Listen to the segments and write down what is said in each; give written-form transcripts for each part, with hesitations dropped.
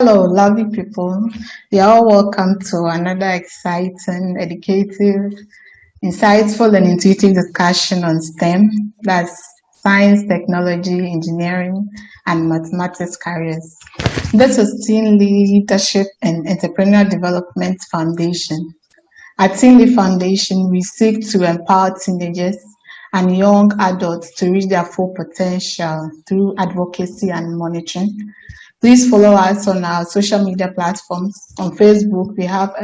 Hello, lovely people. You're all welcome to another exciting, educative, insightful, and intuitive discussion on STEM. That's science, technology, engineering, and mathematics careers. This is Teen Leadership and Entrepreneurial Development Foundation. At Teen Lead Foundation, we seek to empower teenagers and young adults to reach their full potential through advocacy and monitoring. Please follow us on our social media platforms. On Facebook, we have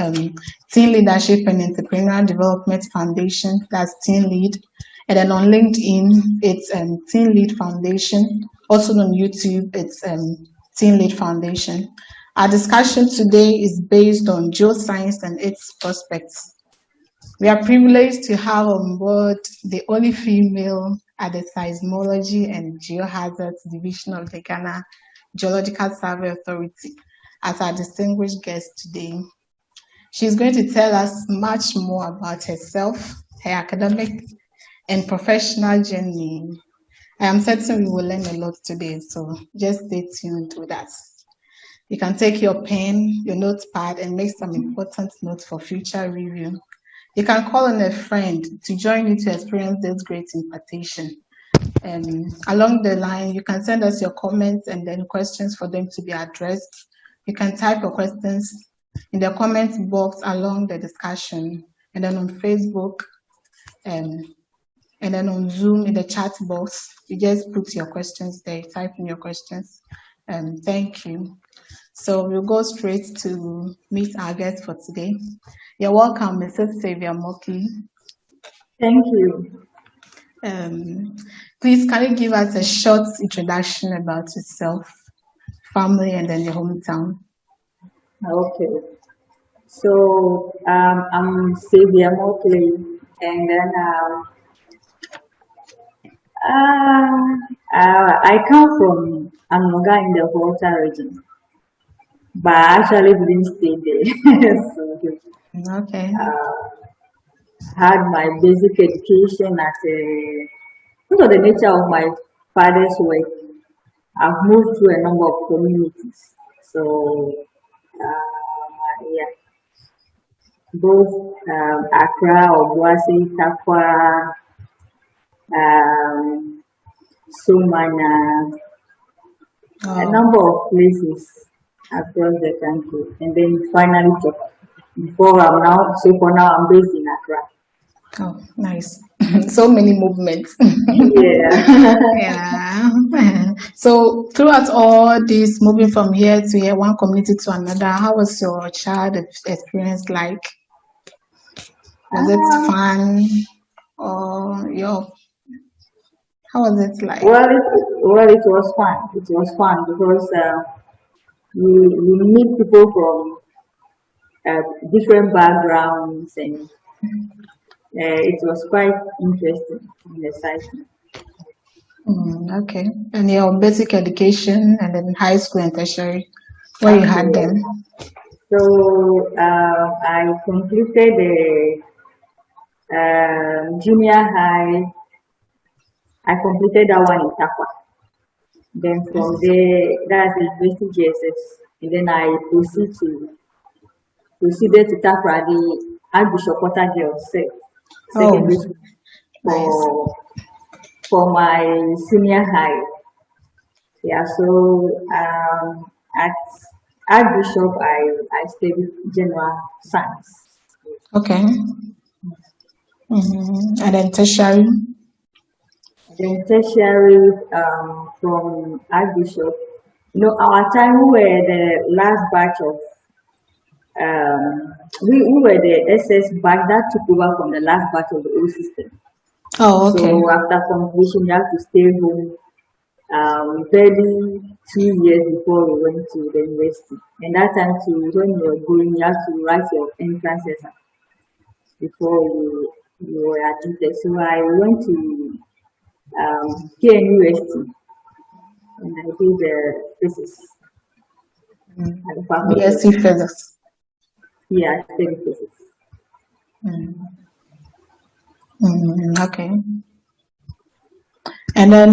Teen Leadership and Entrepreneurial Development Foundation, that's Teen Lead. And then on LinkedIn, it's Teen Lead Foundation. Also on YouTube, it's Teen Lead Foundation. Our discussion today is based on geoscience and its prospects. We are privileged to have on board the only female at the Seismology and Geohazards Division of the Ghana Geological Survey Authority as our distinguished guest today. She's going to tell us much more about herself, her academic and professional journey. I am certain we will learn a lot today, so just stay tuned with us. You can take your pen, your notepad, and make some important notes for future review. You can call on a friend to join you to experience this great impartation. Along the line, you can send us your comments and then questions for them to be addressed. You can type your questions in the comments box along the discussion, and then on Facebook, and then on Zoom in the chat box. You just put your questions there, type in your questions. Thank you. So we'll go straight to meet our guest for today. You're welcome, Mrs. Saviour Morkley. Thank you. Please, can you give us a short introduction about yourself, family, and then your hometown? Okay. So I'm Saviour Morkley, and then I come from Amonga in the Volta region, but I actually didn't stay there. So, okay. Had my basic education at because of the nature of my father's work. I've moved to a number of communities. So, both Accra, Obuasi, Takwa, Somana, a number of places across the country, and then finally for now I'm based in Accra. Oh, nice. So many movements. Yeah. Yeah. So throughout all this, moving from here to here, one community to another, how was your child experience like? Was it fun, or how was it like? Well, it was fun. It was fun because you meet people from different backgrounds, and it was quite interesting and exciting. Okay. And your basic education and then high school and tertiary, where you had them? So I completed the junior high. I completed that one in Takwa. Then from there, that's the University GSS. And then I proceeded to Takwa, the Archbishop Potter Girls secondary school for my senior high. Yeah, so at Archbishop, I studied general science. Okay. And then tertiary? Then tertiary from Archbishop. Our time we were the last batch of we were the SS batch that took over from the last batch of the old system. Oh, okay. So after completion, you have to stay home barely 2 years before we went to the university. And that time too, when you were going, you have to write your entrance exam before you were admitted. So I went to KNUST and I did the physics. BSc physics. Yeah, I studied physics. Okay. And then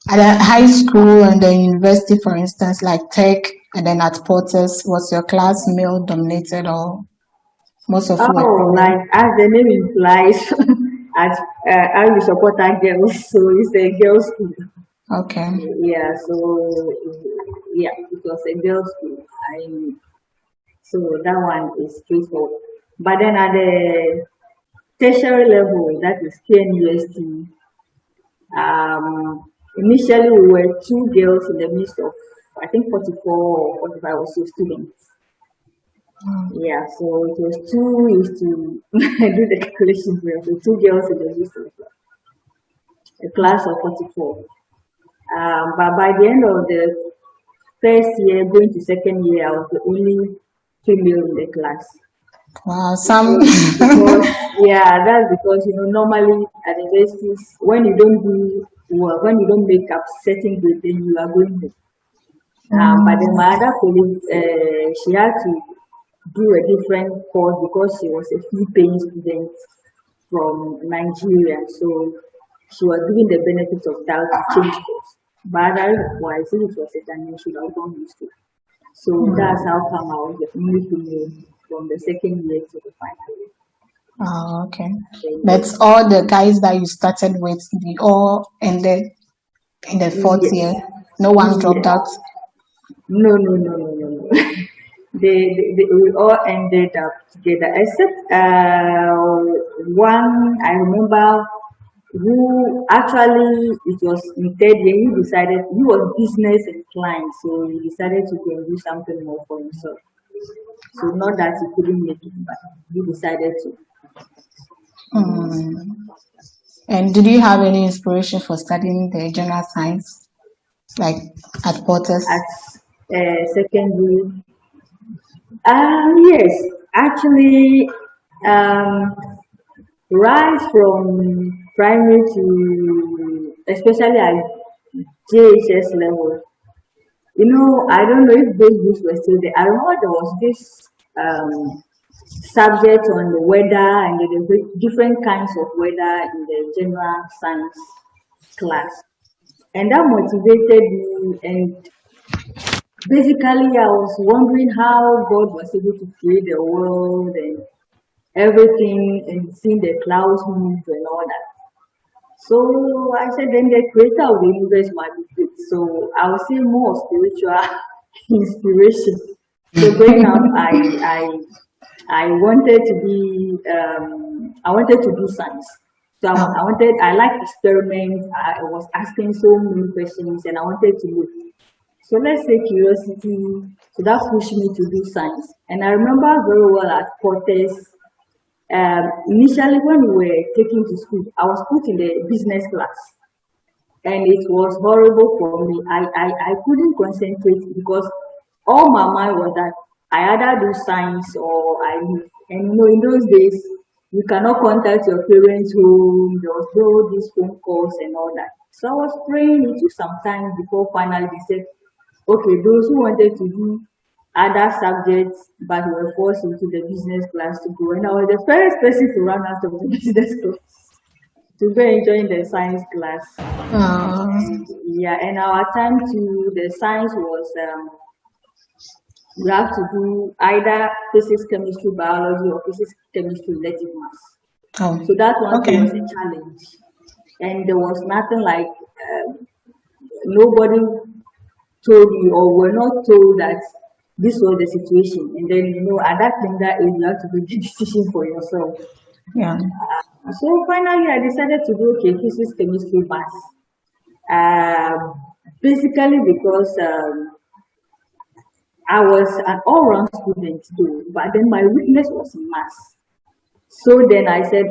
at a high school and the university, for instance, like tech, And then at Porter's, was your class male dominated or most of you were Oh, female? like as the name implies, at I will support our girls, so it's a girls' school. Okay. Yeah, so yeah, it was a girls' school. So that one is straightforward. But then at the tertiary level, that is KNUST, initially we were two girls in the midst of I think 44 or 45 or so students. Yeah, so it was two used to do the calculations well. So two girls in the midst of a class of 44. But by the end of the first year, going to second year, I was the only female in the class. Wow, some. Because yeah, that's because normally at universities when you don't do well, when you don't make up certain grade, then you are going home. But then my other colleague, she had to do a different course because she was a fee-paying student from Nigeria, so she was given the benefit of doubt to change course. But otherwise, if it was a Ghanaian, she would have gone used to. So that's how come I was the only female from the second year to the final year. Oh, okay. But all the guys that you started with, they all ended in the fourth Yes. year. No one dropped Yes. out. No, no, no, no, no, no. We all ended up together, except one I remember who actually it was in third year. He was business inclined, so he decided to go and do something more for himself. So not that he couldn't make it, but he decided to. And did you have any inspiration for studying the general science, like at Porter's? At secondary, yes, actually, um, right from primary to especially at JHS level. I don't know if those books were still there. I remember there was this subject on the weather and the different kinds of weather in the general science class. And that motivated me. And basically, I was wondering how God was able to create the world and everything and seeing the clouds move and all that. So I said, then the creator of the universe might be good. So I would say more spiritual inspiration. So growing up, I wanted to be I wanted to do science. So I like experiments. I was asking so many questions, and I wanted to look. So let's say curiosity. So that pushed me to do science. And I remember very well at Portes. Initially, when we were taking to school, I was put in the business class, and it was horrible for me. I couldn't concentrate because all my mind was that I either do science or I leave. And in those days, you cannot contact your parents home. There was no these phone calls and all that. So I was praying. It took some time before finally they said, okay, those who wanted to do other subjects but were forced into the business class to go. And I was the first person to run out of the business class to go and join the science class. Yeah, and our time to the science was you have to do either physics, chemistry, biology, or physics, chemistry, elective maths. Oh, So that one okay. was a challenge, and there was nothing like nobody told you or were not told that this was the situation, and then at that tender age you have to make the decision for yourself. Yeah. So finally, I decided to do okay, physics, chemistry, maths. Basically because I was an all-round student too, but then my weakness was in maths. So then I said,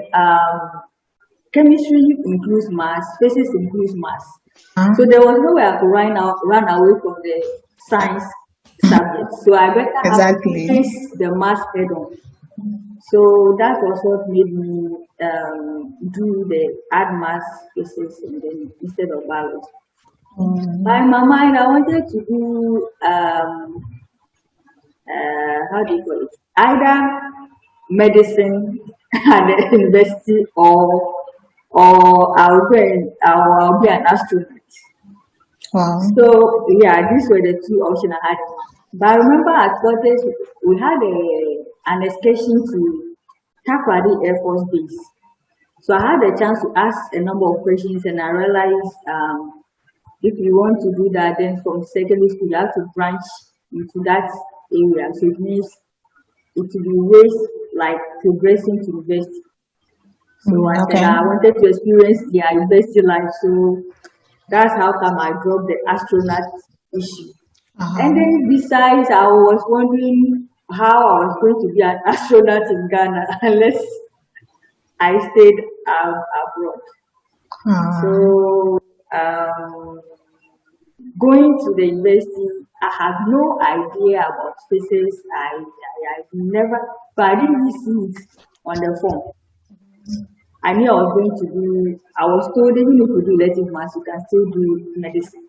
chemistry includes maths, physics includes maths. So there was no way I could run away from the science subject. So I better have to Exactly. face the maths head on. So that was what made me do the add maths physics and then instead of biology. By my mind, I wanted to do how do you call it? Either medicine at the university or I'll be an astronaut. Wow. So yeah, these were the two options I had. But I remember at cottage we had an excursion to Takoradi Air Force Base. So I had a chance to ask a number of questions, and I realized if you want to do that, then from secondary school you have to branch into that area. So it means it will be ways like progressing to university. So I said Okay. I wanted to experience their university life. So that's how come I dropped the astronaut issue. And Uh-huh. then besides, I was wondering how I was going to be an astronaut in Ghana unless I stayed abroad. Uh, So um, going to the university, I had no idea about physics. I never, but I didn't really see it on the form. I knew I was going to do, I was told even if you do elective maths, you can still do medicine.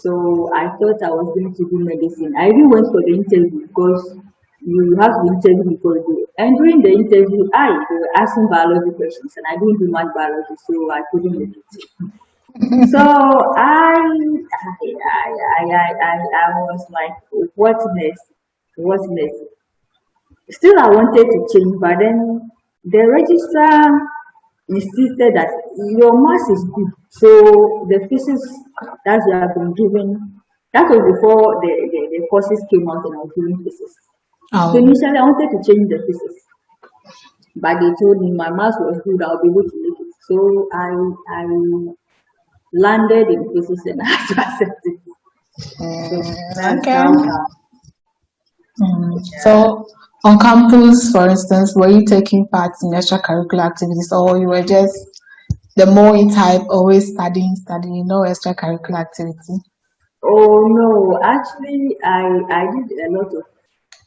So I thought I was going to do medicine. I even went for the interview because you have to interview before you do. And during the interview, they were asking biology questions, and I didn't do much biology, so I couldn't make it. So I was like, what next? What next? Still, I wanted to change, but then the registrar insisted that your maths is good. So the physics that you have been given, that was before the courses came out and I was doing physics. So oh. initially I wanted to change the physics, but they told me my maths was good, I'll be able to make it. So I landed in physics and I had to accept it. So that's Okay. how come. So, on campus, for instance, were you taking part in extracurricular activities, or you were just the more type, always studying, no extracurricular activity? Oh no, actually I did a lot of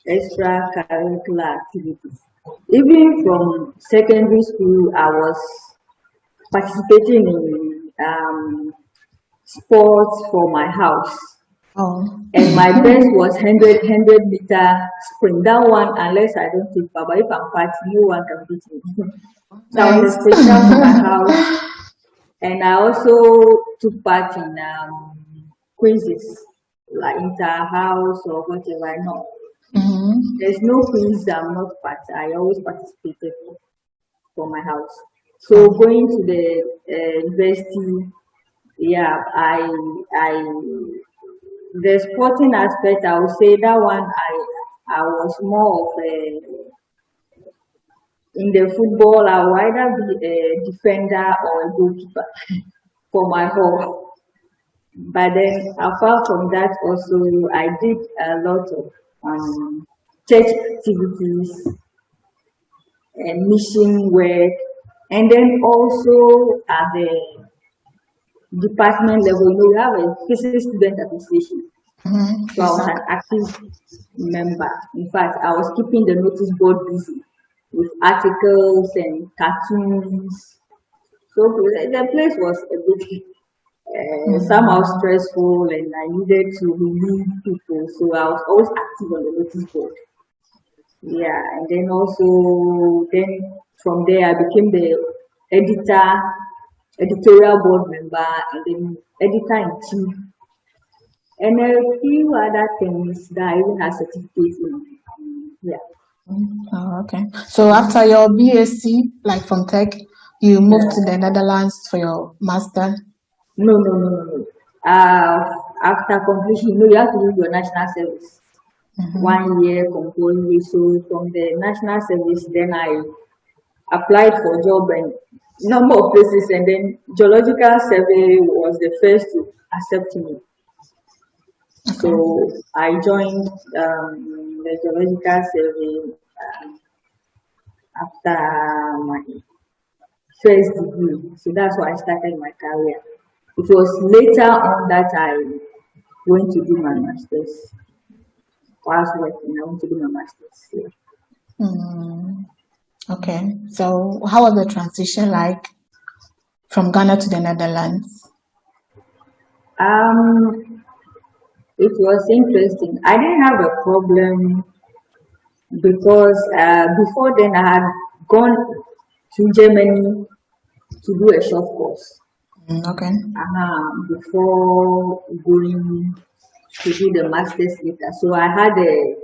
extracurricular activities. Even from secondary school, I was participating in sports for my house. Oh. And my best was 100 meter sprint. That one, unless I don't take part, but if I'm partying, no one can beat me. So I was a Nice. sprinter for my house, and I also took part in quizzes like inter-house or whatever. No, Mm-hmm. there's no quiz I'm not part. I always participated for my house. So Oh. going to the university, yeah, I the sporting aspect, I would say that one I was more of a in the football. I would either be a defender or a goalkeeper for my hall. But then apart from that, also I did a lot of church activities and mission work, and then also at the department level, we have a physics student association. Mm-hmm. So I was an active member. In fact, I was keeping the notice board busy with articles and cartoons. So the place was a bit somehow stressful, and I needed to relieve people. So I was always active on the notice board. Yeah, and then also then from there I became the editor, editorial board member, and then editor in chief, and a few other things that I even have certificates in. Yeah. Oh, okay. So after your BSc, like from tech, you moved to the Netherlands for your master. No, no, no, no, no. After completion, you have to do your national service. Mm-hmm. 1 year compulsory. So from the national service, then I applied for job and number of places, and then geological survey was the first to accept me. So Okay. I joined the geological survey after my first degree. So that's why I started my career. It was later on that I went to do my master's. Whilst working, I went to do my master's. Yeah. Mm, okay. So how was the transition like from Ghana to the Netherlands? Um, it was interesting. I didn't have a problem because before then I had gone to Germany to do a short course Okay. before going. to do the master's later. So I had a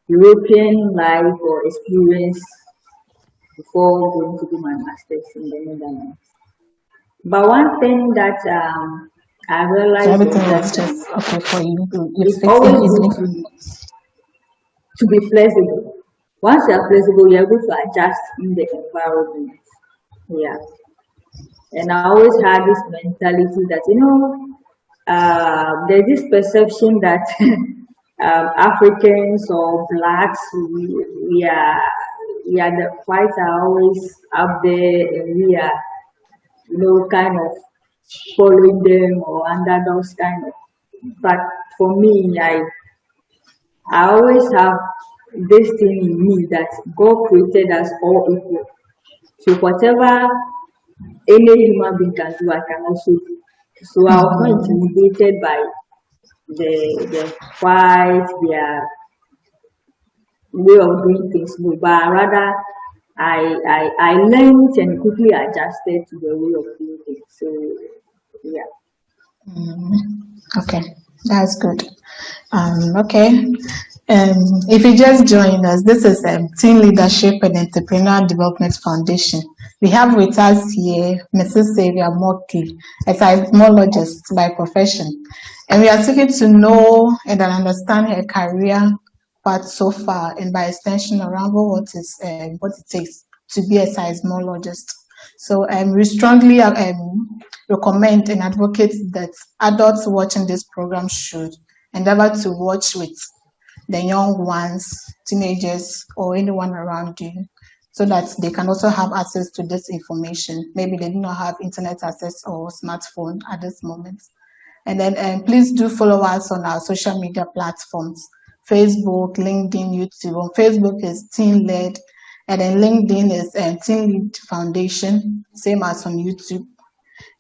European life or experience before going to do my master's in the Netherlands. But one thing that I So realized was everything that was just okay for you. You it's fit in always easily. good to be flexible. Once you are flexible, you're able to adjust in the environment. Yeah. And I always had this mentality that, there's this perception that Africans or blacks, we are the whites are always up there, and we are, kind of following them or under those kind of. But for me, I always have this thing in me that God created us all equal. So whatever any human being can do, I can also do. So I was not intimidated by the white, their way of doing things, but rather I learned and quickly adjusted to the way of doing things. So yeah. Okay, that's good. Okay. If you just joined us, this is Team Leadership and Entrepreneurial Development Foundation. We have with us here Mrs. Saviour Morkley, a seismologist by profession, and we are seeking to know and understand her career path so far, and by extension, around what it takes to be a seismologist. So we strongly recommend and advocate that adults watching this program should endeavor to watch with the young ones, teenagers, or anyone around you, so that they can also have access to this information. Maybe they do not have internet access or smartphone at this moment. And then please do follow us on our social media platforms, Facebook, LinkedIn, YouTube. On Facebook is Teen Led, and then LinkedIn is Teen Lead Foundation, same as on YouTube.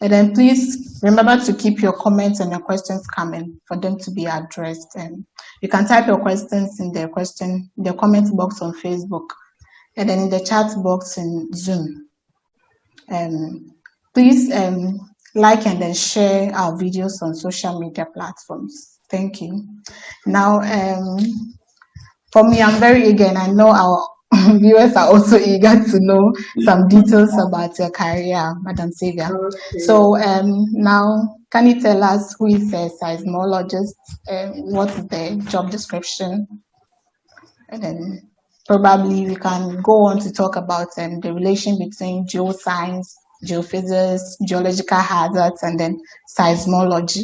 And then please remember to keep your comments and your questions coming for them to be addressed. And you can type your questions in the comment box on Facebook, and then in the chat box in Zoom. Please like and then share our videos on social media platforms. Thank you. Now, for me, I'm very eager, and I know our viewers are also eager to know some details about your career, Madam Saviour. Okay. So now, can you tell us who is a seismologist? What is the job description? And then probably we can go on to talk about the relation between geoscience, geophysics, geological hazards, and then seismology.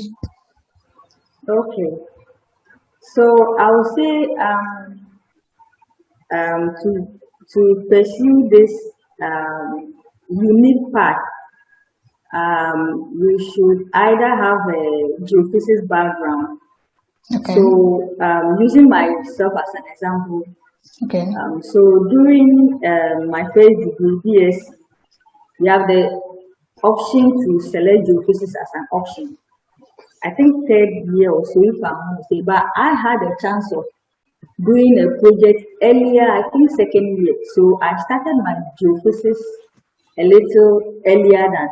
Okay. So I would say to pursue this unique path, you should either have a geophysics background. Okay. So using myself as an example, Okay. so during my first degree, BSc, you have the option to select geophysics as an option. I think third year or so, if I'm not mistaken, but I had a chance of doing a project earlier, I think second year. So I started my geophysics a little earlier than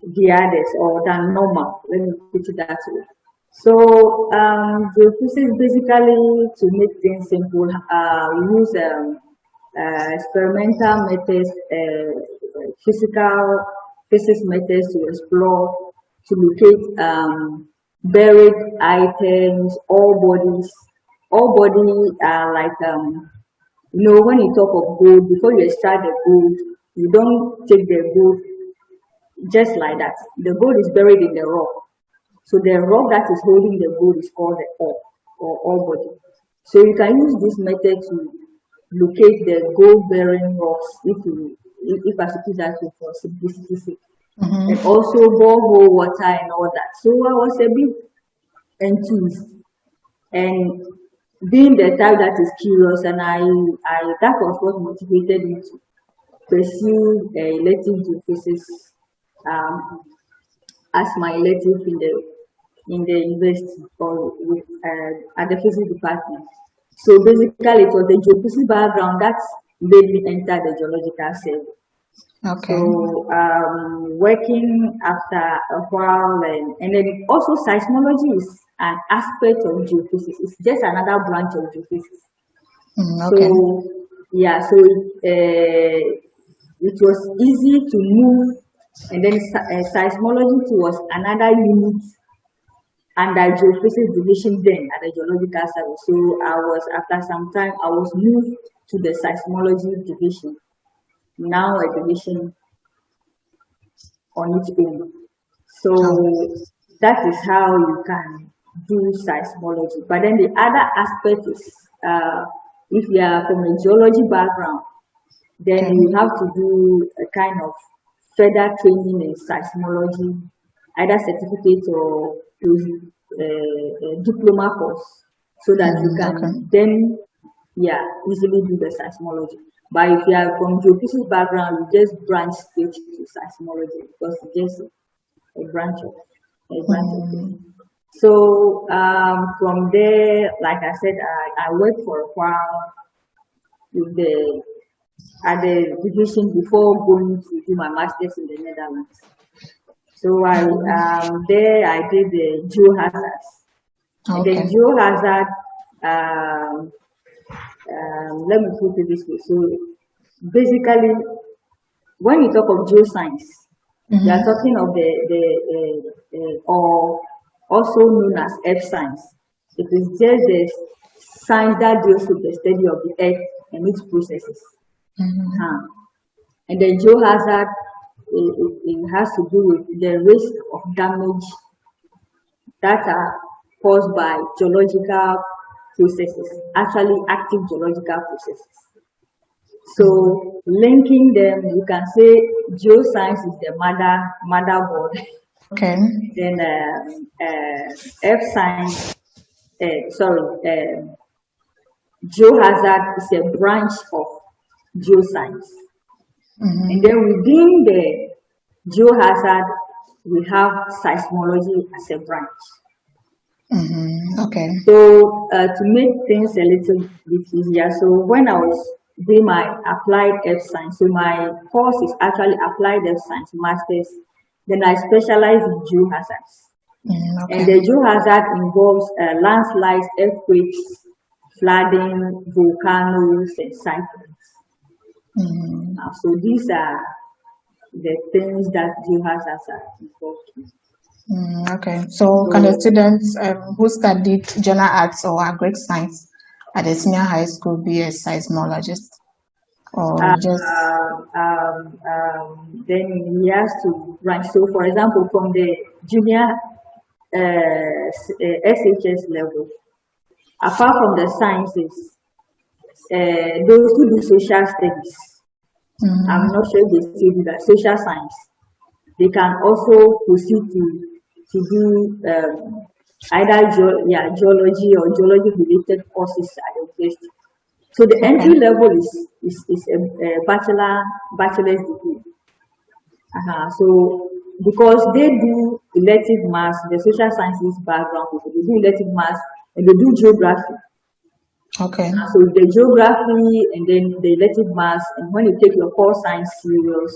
the others or than normal. Let me put it that way. So geophysics basically, to make things simple, we use experimental methods, physical physics methods to explore, to locate buried items, all bodies. All bodies are like when you talk of gold, before you extract the gold, you don't take the gold just like that. The gold is buried in the rock. So the rock that is holding the gold is called the ore or ore body. So you can use this method to locate the gold bearing rocks if I should put that way for simplicity's sake. And also borehole water and all that. So I was a bit enthused, and being the type that is curious, and I that was what motivated me to pursue elective geophysics as my elective in the university or with, at the physics department. So basically, it was the geophysics background that made me enter the geological survey. Okay. So working after a while, and then also seismology is an aspect of geophysics. It's just another branch of geophysics. Okay. So yeah, so it was easy to move, and then seismology was another unit under geophysics division then at the geological survey. So I was after some time I was moved to the seismology division, now a division on its own. Oh, So that is how you can do seismology. But then the other aspect is if you are from a geology background, then okay. you have to do a kind of further training in seismology, either certificate or diploma course, so that you Okay. can then, yeah, easily do the seismology. But if you are from geophysics background, you just branch straight to seismology because it's just a branch of it. Mm, So from there, like I said, I worked for a while with the at the division before going to do my masters in the Netherlands. So there I did the geohazards, and then okay. geohazard. Let me put it this way. So basically, when you talk of geoscience, you are Mm-hmm. talking of the or also known as earth science. It is just the science that deals with the study of the earth and its processes. Mm-hmm. Uh-huh. And the geohazard, it has to do with the risk of damage that are caused by geological processes, actually active geological processes. Mm-hmm. So linking them, you can say geoscience is the motherboard. Okay. Then F science, geohazard is a branch of geoscience. And then Mm-hmm. within the geohazard, we have seismology as a branch. Mm-hmm. Okay. So to make things a little bit easier, so when I was doing my applied Earth science, so my course is actually applied Earth science masters. Then I specialize in geohazards, Mm, and okay. the geohazard involves landslides, earthquakes, flooding, volcanoes, and cyclones. Mm, So these are the things that geohazards are involved in. okay. So can the So students who studied general arts or agric science at the senior high school be a seismologist or just then he has to rank. So, for example, from the junior SHS level, apart from the sciences, those who do social studies, I'm not mm, sure if they still do that, social science, they can also proceed to do either geology or geology related courses at the university. So the okay. entry level is a bachelor's degree. So because they do elective maths, the social sciences background people, they do elective maths and they do geography. Okay. So the geography and then the elective maths, and when you take your core science serious,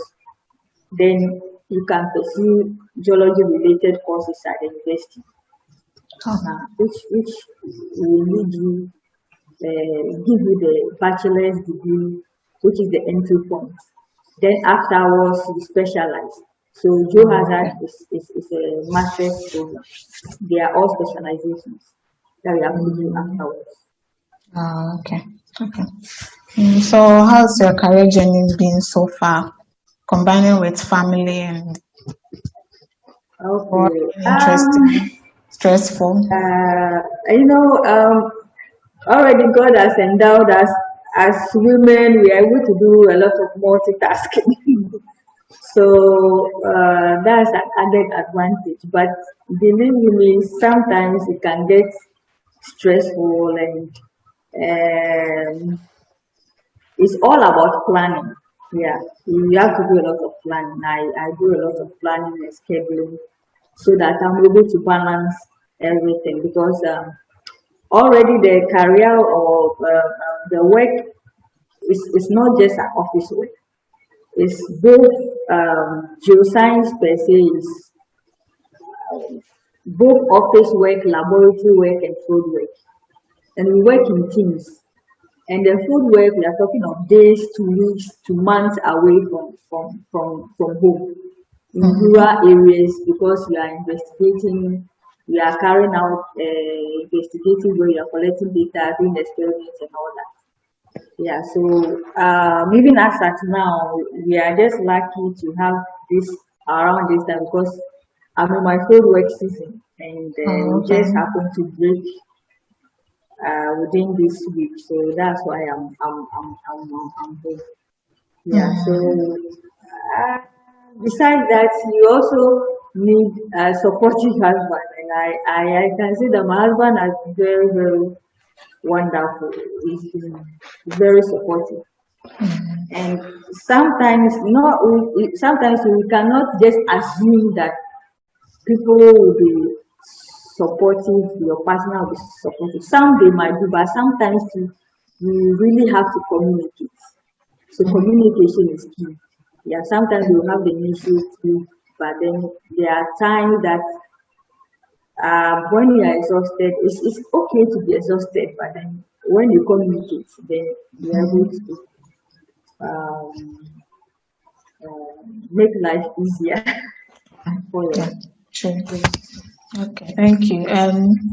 then you can pursue geology related courses at the university, Oh, which will lead you give you the bachelor's degree, which is the entry point. Then afterwards, you specialize. So geohazard okay. is a master's program. They are all specializations that we have to do Mm, afterwards. okay. Okay. So how's your career journey been so far, combining with family and what Okay. interesting, stressful? You know, already God has endowed us as women. We are able to do a lot of multitasking. So that's an added advantage. But believe me, sometimes it can get stressful, and it's all about planning. Yeah, you have to do a lot of planning. I do a lot of planning and scheduling so that I'm able to balance everything because already the career or the work is not just an office work. It's both geoscience per se is both office work, laboratory work, and field work. And we work in teams. And the field work, we are talking of days to weeks to months away from home in rural areas because we are investigating, we are carrying out investigating where we are collecting data, doing experiments and all that. Yeah, so even as at now, we are just lucky to have this around this time because I'm in my field work season and Oh, we okay. just happen to break within this week. So that's why I'm home. Yeah. So uh, besides that, you also need a supportive husband, and I can say that my husband has been very wonderful. He's been very supportive, and sometimes we cannot just assume that people will be supportive, your partner will be supportive. Some they might do, but sometimes you really have to communicate. So communication is key. Yeah, sometimes you have the initiative, but then there are times that when you are exhausted, it's okay to be exhausted, but then when you communicate, then you're able to um, make life easier for you. Yeah, true. Okay, thank you.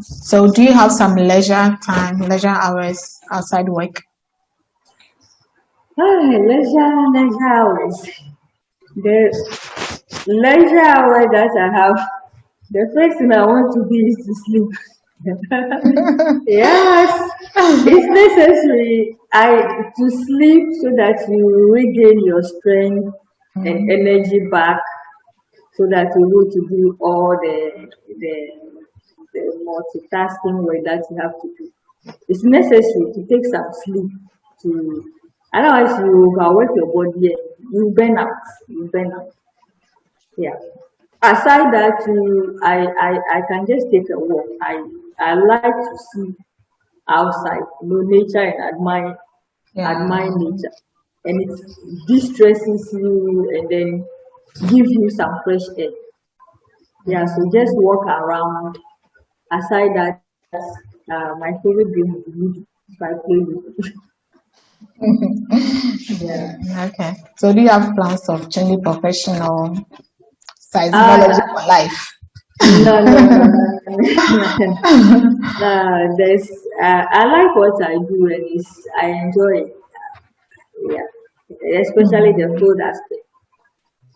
So do you have some leisure time, leisure hours outside work? Leisure hours. The leisure hour that I have, the first thing I want to do is to sleep. Yes, it's necessary. To sleep so that you regain your strength and energy back, so that you're able to do all the the multitasking work that you have to do. It's necessary to take some sleep to otherwise you overwork your body and you burn out. You burn out. Yeah. Aside that, I can just take a walk. I like to see outside, nature and admire Yeah. nature, and it de-stresses you and then gives you some fresh air. Yeah, so just walk around. Aside that, my favorite game is Ludo. So I play Ludo. Yeah. Okay. So do you have plans of changing profession or seismology Uh, for life? no. There's I like what I do and I enjoy it. Yeah, especially the food aspect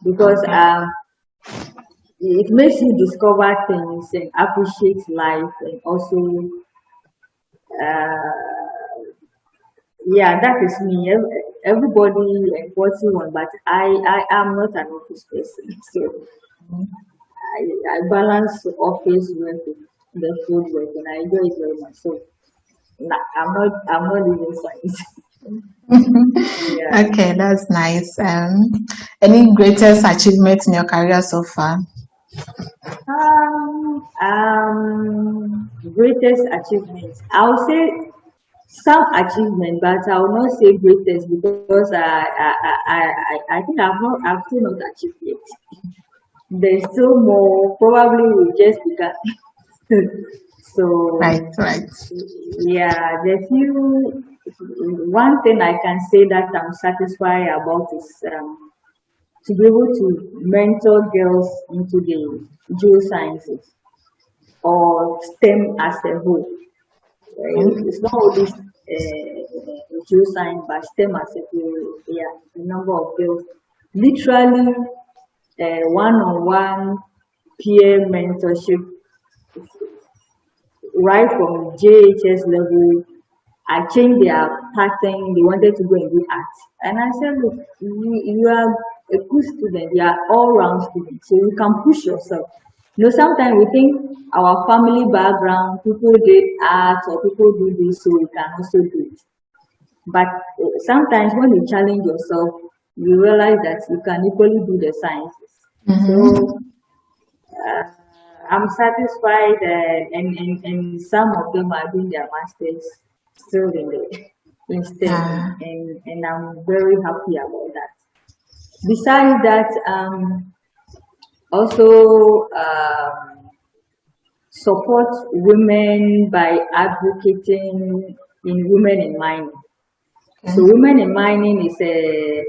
because Okay. it makes you discover things and appreciate life and also uh, yeah, that is me. Everybody enforcing one, but I am not an office person, so I balance office work with the field work and I enjoy it very much. So I'm not even science. Yeah. Okay, that's nice. Any greatest achievement in your career so far? Greatest achievement. I'll say some achievement, but I will not say greatest because I think I've still not achieved yet. There's still more. Probably we just begun. So Right, right. yeah, the few one thing I can say that I'm satisfied about is to be able to mentor girls into the geosciences or STEM as a whole. Okay. It's not only geoscience, but STEM as a whole. Yeah, the number of girls. Literally, one-on-one peer mentorship right from JHS level. I changed their pattern. They wanted to go and do art. And I said, look, you are a good student. You are all-round student. So you can push yourself. Sometimes we think our family background, people did art or people do this, so we can also do it. But sometimes when you challenge yourself, you realize that you can equally do the sciences. So uh, I'm satisfied, and some of them are doing their masters still in STEM, Uh, and I'm very happy about that. Besides that, also support women by advocating in women in mining. Okay. So women in mining is a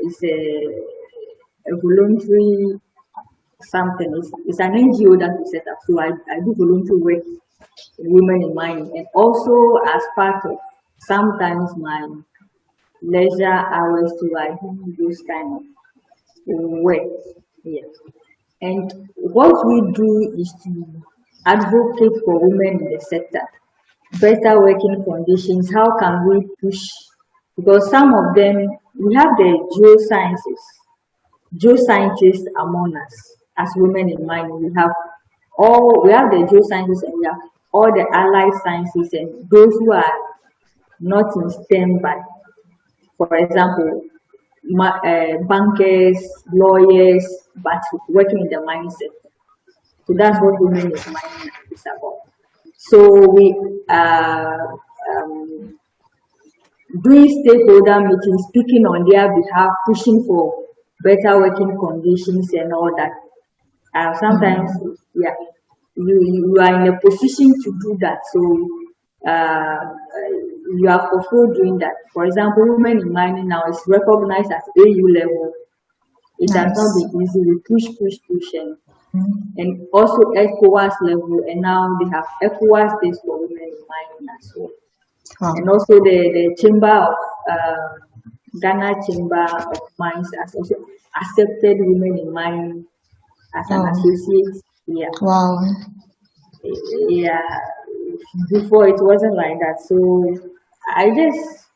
voluntary something. It's an NGO that we set up. So I do voluntary work in women in mining, and also as part of sometimes my leisure hours too, I do those kind of work. Yeah. And what we do is to advocate for women in the sector, better working conditions. How can we push? Because some of them, we have the geoscientists among us as women in mining. We have the geoscientists and we have all the allied sciences and those who are not in STEM, but for example, bankers, lawyers, but working in the mining sector. So that's what women in mining is about. So we doing stakeholder meetings, speaking on their behalf, pushing for better working conditions and all that. Sometimes, yeah, you are in a position to do that. So you are fulfilled doing that. For example, women in mining now is recognized at AU level. It has not Nice. been easy. We push, and also ECOWAS level, and now they have ECOWAS days for women in mining as well. Wow. And also the Chamber of Ghana Chamber of Mines has also accepted women in mining as an Wow. associate. Yeah, Wow. yeah. Before it wasn't like that. So I just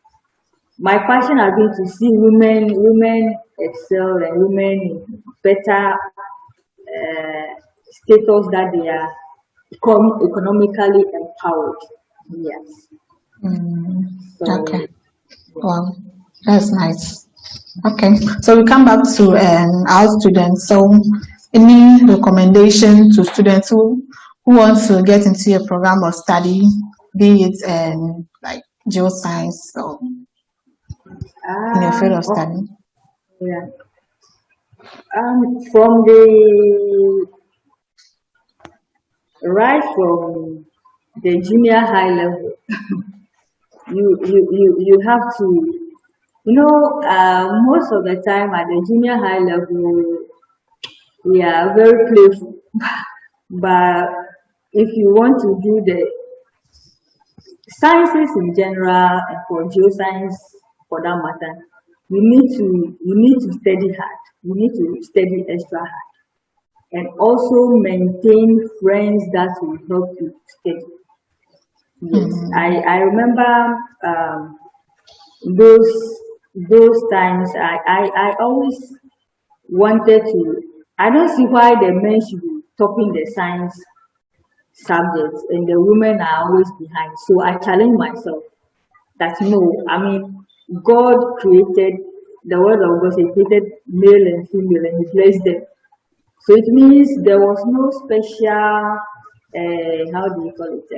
my passion has been to see women excel and women in better status that they are economically empowered. Yes. Okay. So Wow. That's nice. Okay. So we come back to our students. So any recommendation to students who want to get into a program of study, be it like geoscience or in your field of study? yeah. From the right from the junior high level, you have to, most of the time at the junior high level, we are very playful. But if you want to do the sciences in general and for geoscience for that matter, you need to study hard. You need to study extra hard and also maintain friends that will help you study. Yes, I remember those those times. I always wanted to. I don't see why the men should be topping the science subjects and the women are always behind. So I challenge myself that no, I mean, God created the word of God, He created male and female and He blessed them. So it means there was no special, how do you call it,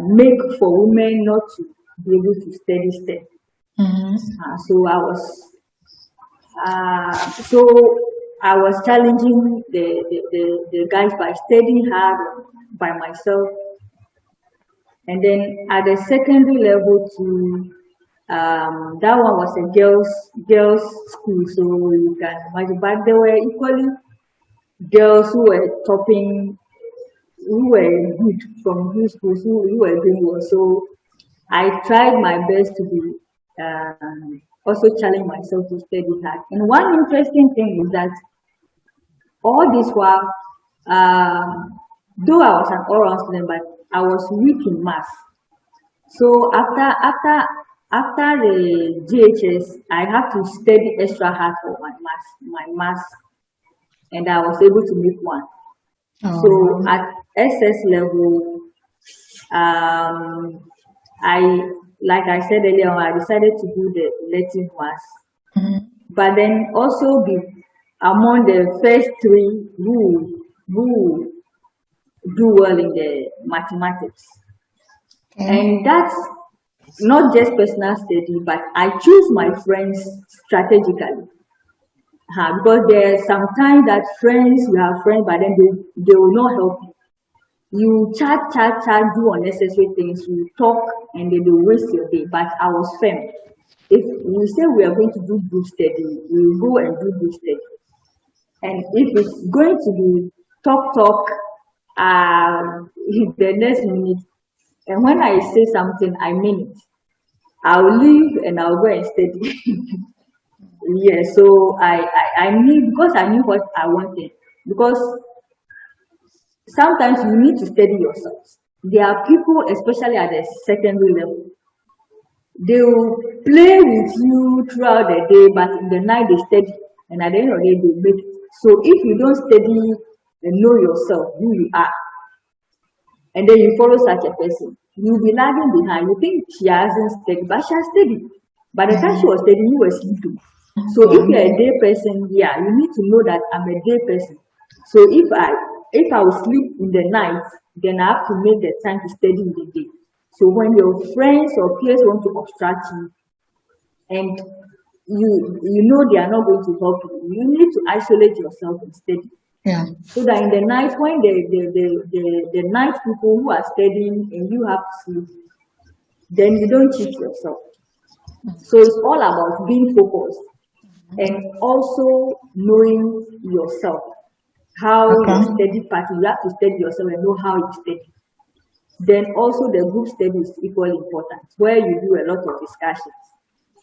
make for women not to be able to study STEM. So I was challenging the guys by studying hard by myself. And then at the secondary level too, that one was a girls school, so you can imagine. But there were equally girls who were topping, who were good from good schools, who were doing well. So I tried my best to be also challenge myself to study hard. And one interesting thing is that all this while, though I was an oral student, but I was weak in math. So after the GHS, I had to study extra hard for my maths, and I was able to make one. So at SS level, I like I said earlier, I decided to do the elective maths, but then also be among the first three who do well in the mathematics, and that's not just personal study, but I choose my friends strategically. Because there's sometimes that friends, you have friends, but then they will not help you. You chat, do unnecessary things, you talk, and then they waste your day. But I was firm. If we say we are going to do group study, we will go and do group study. And if it's going to be talk, the next minute, and when I say something, I mean it. I'll leave and I'll go and study. Yeah, so I knew, because I knew what I wanted. Because sometimes you need to study yourself. There are people, especially at the secondary level, they will play with you throughout the day, but in the night they study, and at the end of the day they make it. So if you don't study and know yourself, who you are, and then you follow such a person, you'll be lagging behind. You think she hasn't studied, but she has studied. By the time she was studying, you were sleeping. So if you're a day person, yeah, you need to know that I'm a day person. So if I will sleep in the night, then I have to make the time to study in the day. So when your friends or peers want to obstruct you, and you know they are not going to help you, you need to isolate yourself and study. Yeah. So that in the night, when the night people who are studying and you have to sleep, then you don't cheat yourself. So it's all about being focused and also knowing yourself. How your study pattern, you have to study yourself and know how you study. Then also the group study is equally important, where you do a lot of discussions.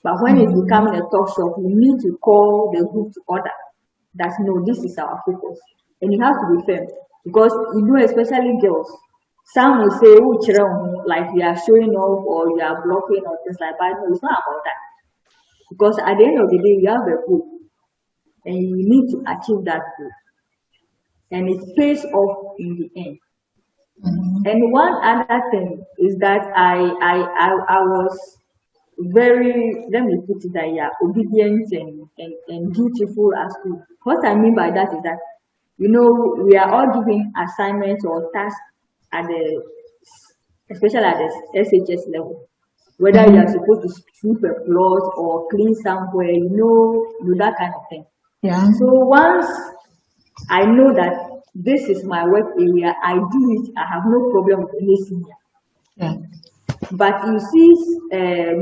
But when it's becoming a talk shop, you need to call the group to order. That no, this is our focus. And you have to be firm. Because you know, especially girls, some will say, oh, like you are showing off or you are blocking or things like that. No, it's not about that. Because at the end of the day, you have a goal. And you need to achieve that goal. And it pays off in the end. And one other thing is that I was very, let me put it that, yeah, obedient and dutiful at school. What I mean by that is that, you know, we are all given assignments or tasks at the, especially at the SHS level. Whether you are supposed to sweep a plot or clean somewhere, you know that kind of thing. Yeah. So once I know that this is my work area, I do it, I have no problem with any senior. Yeah. But you see,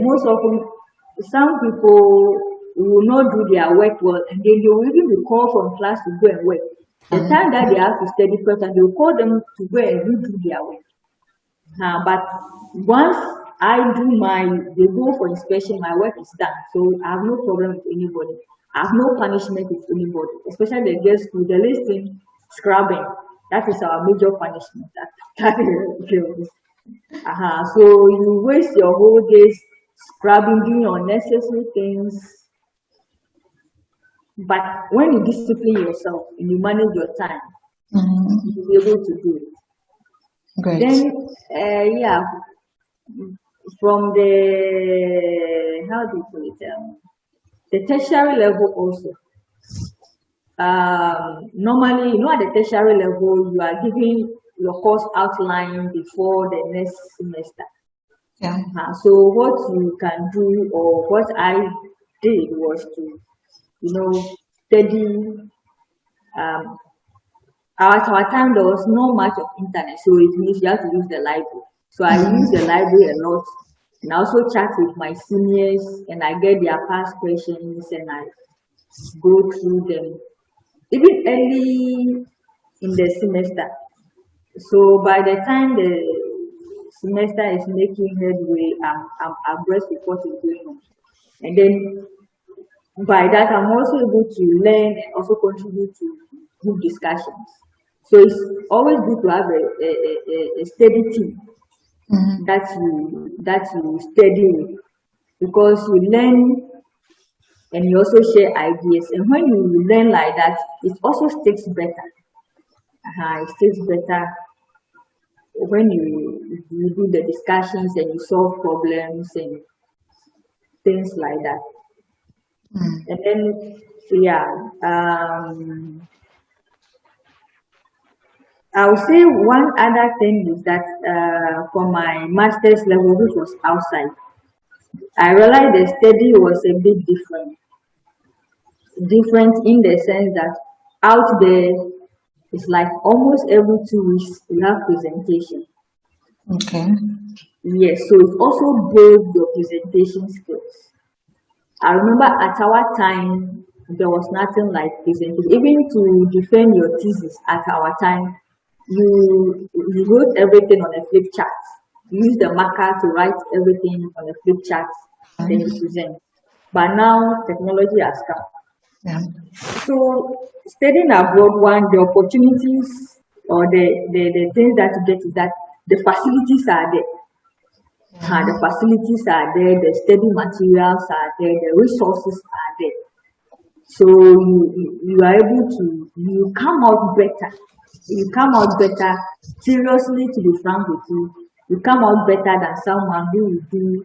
most often, some people will not do their work well, and then they will even be called from class to go and work. The time that they have to study first, and they will call them to go and redo their work. But once I do they go for inspection, my work is done. So I have no problem with anybody. I have no punishment with anybody, especially the girls who they listen scrubbing. That is our major punishment. That is So you waste your whole days scrubbing, doing unnecessary things. But when you discipline yourself and you manage your time, you'll be able to do it. Great. Then, yeah, from the, how do you put it, the tertiary level also. Normally, you know, at the tertiary level, you are given your course outline before the next semester. Yeah. So what you can do, or what I did, was to, you know, study. At our time, there was not much of internet, so it means you have to use the library. So I use the library a lot, and I also chat with my seniors, and I get their past questions, and I go through them, even early in the semester. So by the time the semester is making headway, I'm abreast with what is going on. And then by that, I'm also able to learn and also contribute to group discussions. So it's always good to have a steady team that you study with, because you learn and you also share ideas. And when you learn like that, it also sticks better. It sticks better when you do the discussions and you solve problems and things like that. And then, yeah, I would say one other thing is that for my master's level, which was outside, I realized the study was a bit different. different in the sense that out there it's like almost every 2 weeks you have presentation. Okay. Yes, so it also builds your presentation skills. I remember at our time there was nothing like presentation. Even to defend your thesis at our time, you wrote everything on a flip chart. You use the marker to write everything on a flip chart, then you present. But now technology has come. Yeah. So studying abroad, one, the opportunities or the things that you get is that the facilities are there. The facilities are there, the study materials are there, the resources are there. So you are able to, you come out better. You come out better, seriously, to be frank with you come out better than someone who will do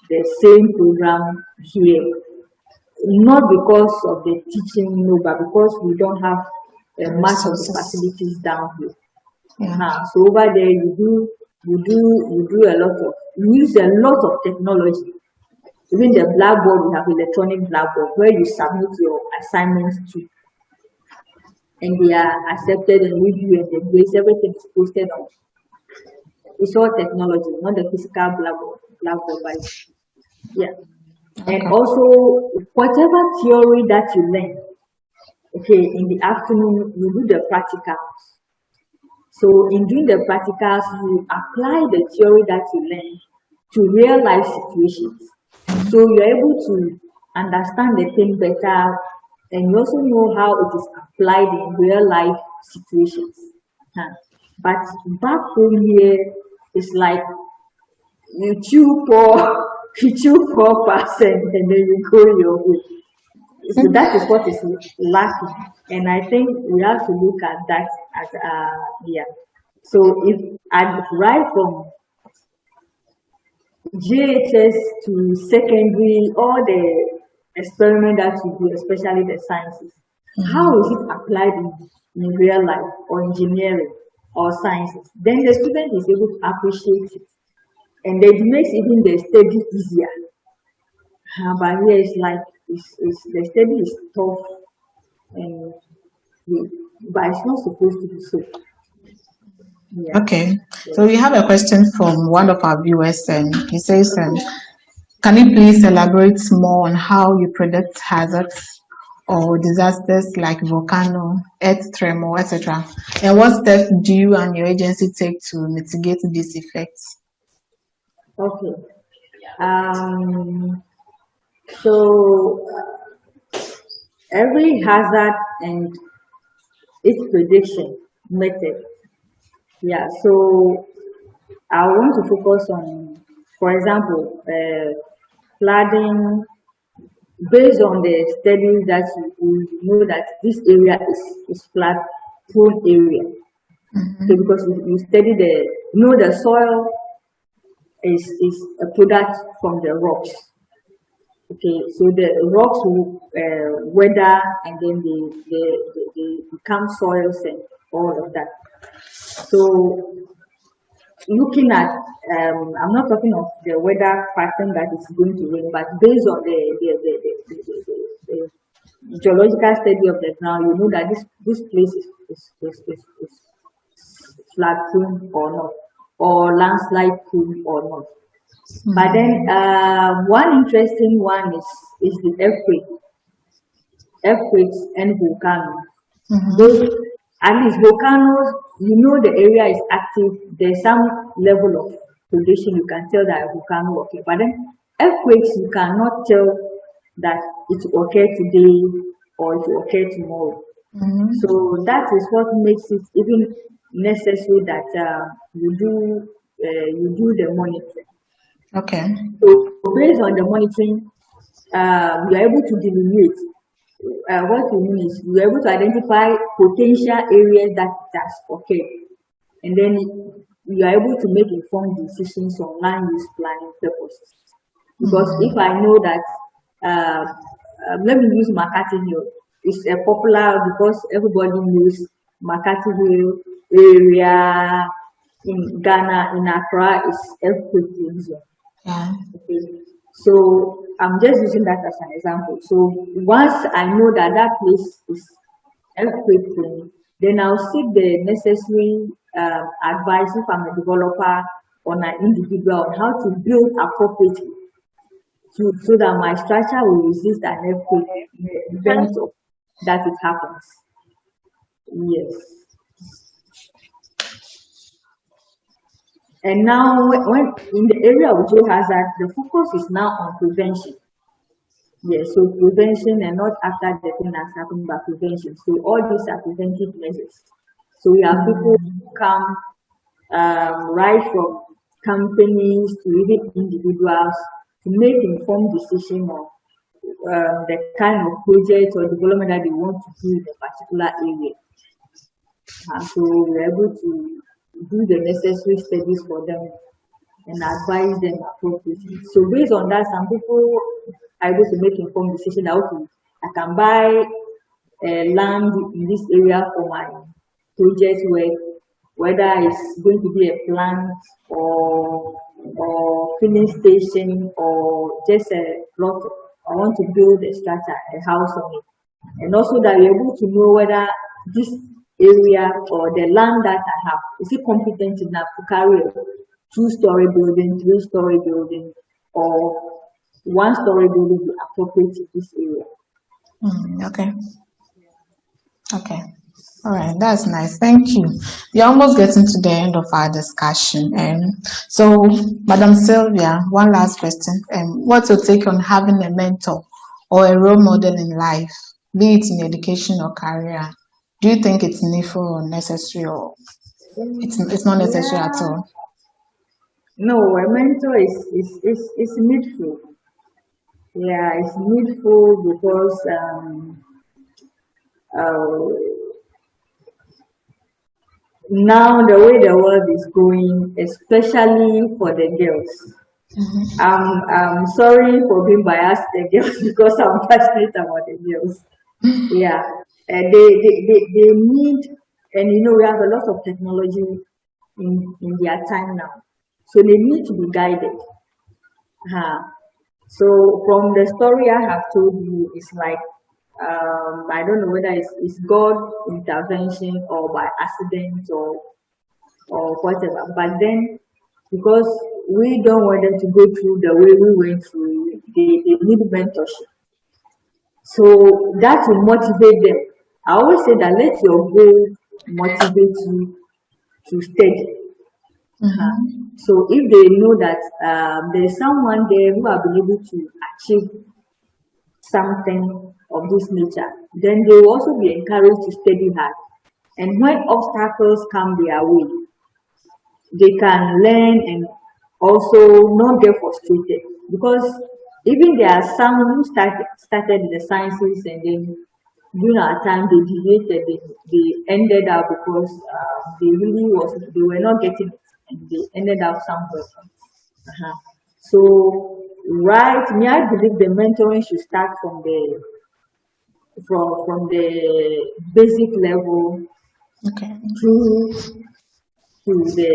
the same program here. Not because of the teaching, no, but because we don't have much of the facilities down here. Yeah. So over there you do a lot of, you use a lot of technology. Even the blackboard, we have electronic blackboard where you submit your assignments to, and they are accepted and reviewed and the grades, everything is posted on. It's all technology, not the physical blackboard, but yeah. And also whatever theory that you learn, okay, in the afternoon you do the practicals. So in doing the practicals, you apply the theory that you learn to real life situations. So you're able to understand the thing better, and you also know how it is applied in real life situations. But back home here, it's like you chew for you chew 4% and then you go your way. So that is what is lacking, and I think we have to look at that as yeah. So if I right from JHS to secondary, all the experiment that you do, especially the sciences, how is it applied in real life or engineering or sciences? Then the student is able to appreciate it, and it makes even the study easier. But here it's like the study is tough, and but it's not supposed to be so. Yeah. Okay. So we have a question from one of our viewers, and he says, can you please elaborate more on how you predict hazards or disasters like volcano, earth tremor, etc.? And what steps do you and your agency take to mitigate these effects? Okay. So every hazard and its prediction method. Yeah. So I want to focus on, for example, flooding. Based on the studies that you know that this area is flood prone area. So because you study the soil is a product from the rocks. Okay, so the rocks will weather and then they become soils and all of that. So looking at, I'm not talking of the weather pattern that is going to rain, but based on the geological study of the ground, you know that this place is flood prone or not, or landslide prone or not. But then one interesting one is the earthquakes and volcanoes. Those, at least volcanoes, you know the area is active. There's some level of condition you can tell that a volcano okay. But then earthquakes you cannot tell that it will occur today or it will occur tomorrow. So that is what makes it even necessary that you do the monitoring. Okay. So based on the monitoring, you are able to delineate. What you mean is you are able to identify potential areas that has occurred, and then you are able to make informed decisions on land use planning purposes. Because if I know that, let me use Makati Hill. It's a popular because everybody knows Makati Hill area in Ghana, in Accra, is earthquake zone. Yeah. Okay. So I'm just using that as an example. So once I know that that place is earthquake prone, then I'll seek the necessary advice if I'm a developer on an individual on how to build appropriately so that my structure will resist an earthquake in the event of that it happens. Yes. And now, when in the area of geohazard, the focus is now on prevention. Yes, so prevention and not after the thing has happened, but prevention. So all these are preventive measures. So we have people who come right from companies to even individuals to make informed decision on the kind of project or development that they want to do in a particular area. So we're able to do the necessary studies for them and advise them appropriately. So based on that, some people are able to make informed decision that okay, I can buy land in this area for my project work, whether it's going to be a plant or filling station or just a plot. I want to build a structure, a house on it. And also that you're able to know whether this area or the land that I have is it competent enough to carry a two-story building, three-story building, or one-story building be appropriate to this area. Okay. Okay. All right, that's nice. Thank you. We're almost getting to the end of our discussion. So, Madam Sylvia, one last question. What's your take on having a mentor or a role model in life, be it in education or career? Do you think it's needful or necessary, or it's not necessary at all? No, a mentor is needful. Yeah, it's needful because now the way the world is going, especially for the girls. I'm sorry for being biased the girls because I'm passionate about the girls. Yeah, they need, and you know we have a lot of technology in their time now, so they need to be guided. So from the story I have told you, it's like I don't know whether it's God intervention or by accident or whatever. But then because we don't want them to go through the way we went through, they need mentorship. So that will motivate them. I always say that let your goal motivate you to study. So if they know that there's someone there who have been able to achieve something of this nature, then they will also be encouraged to study hard. And when obstacles come their way, they can learn and also not get frustrated. Because even there are some who started in the sciences and then during our time they deviated, they ended up because they were not getting it and they ended up somewhere. So right, me I believe the mentoring should start from the basic level through to the